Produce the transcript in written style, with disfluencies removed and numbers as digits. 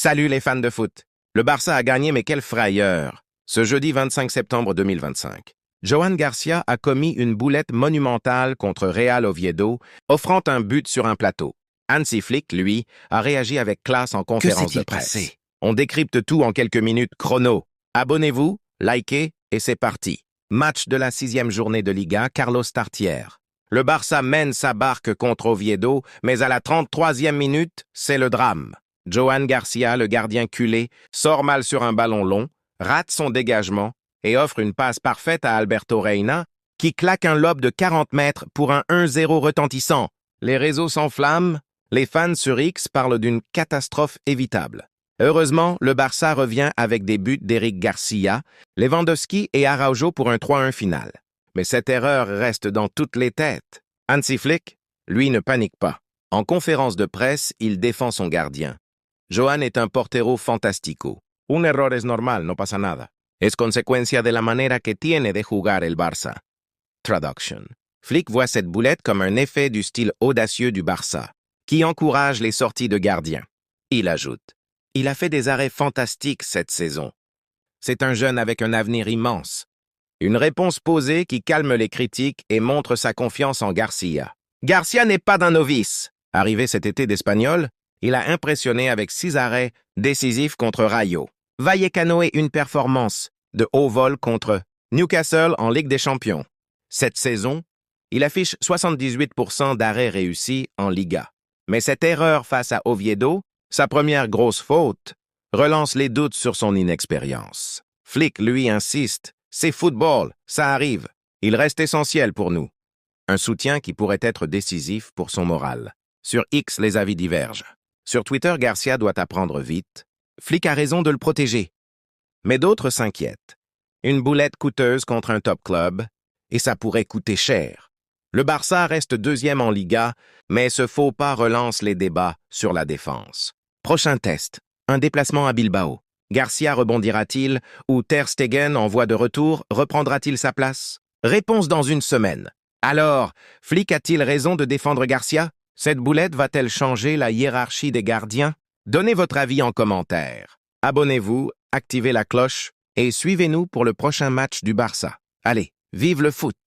Salut les fans de foot. Le Barça a gagné, mais quelle frayeur. Ce jeudi 25 septembre 2025. Johan Garcia a commis une boulette monumentale contre Real Oviedo, offrant un but sur un plateau. Hansi Flick, lui, a réagi avec classe en conférence de presse. On décrypte tout en quelques minutes chrono. Abonnez-vous, likez et c'est parti. Match de la 6e journée de Liga, Carlos Tartiere. Le Barça mène sa barque contre Oviedo, mais à la 33e minute, c'est le drame. Johan Garcia, le gardien culé, sort mal sur un ballon long, rate son dégagement et offre une passe parfaite à Alberto Reina, qui claque un lob de 40 mètres pour un 1-0 retentissant. Les réseaux s'enflamment, les fans sur X parlent d'une catastrophe évitable. Heureusement, le Barça revient avec des buts d'Eric Garcia, Lewandowski et Araujo pour un 3-1 final. Mais cette erreur reste dans toutes les têtes. Hansi Flick, lui, ne panique pas. En conférence de presse, il défend son gardien. Johan est un portero fantastico. Un error es normal, no pasa nada. Es consecuencia de la manera que tiene de jugar el Barça. Traduction. Flick voit cette boulette comme un effet du style audacieux du Barça, qui encourage les sorties de gardiens. Il ajoute: il a fait des arrêts fantastiques cette saison. C'est un jeune avec un avenir immense. Une réponse posée qui calme les critiques et montre sa confiance en Garcia. Garcia n'est pas d'un novice. Arrivé cet été d'Espagnol, il a impressionné avec 6 arrêts décisifs contre Rayo. Vallecano est une performance de haut vol contre Newcastle en Ligue des Champions. Cette saison, il affiche 78% d'arrêts réussis en Liga. Mais cette erreur face à Oviedo, sa première grosse faute, relance les doutes sur son inexpérience. Flick, lui, insiste. C'est football, ça arrive. Il reste essentiel pour nous. Un soutien qui pourrait être décisif pour son moral. Sur X, les avis divergent. Sur Twitter, Garcia doit apprendre vite. Flick a raison de le protéger. Mais d'autres s'inquiètent. Une boulette coûteuse contre un top club, et ça pourrait coûter cher. Le Barça reste 2e en Liga, mais ce faux pas relance les débats sur la défense. Prochain test, un déplacement à Bilbao. Garcia rebondira-t-il ou Ter Stegen, en voie de retour, reprendra-t-il sa place? Réponse dans une semaine. Alors, Flick a-t-il raison de défendre Garcia? Cette boulette va-t-elle changer la hiérarchie des gardiens? Donnez votre avis en commentaire. Abonnez-vous, activez la cloche et suivez-nous pour le prochain match du Barça. Allez, vive le foot!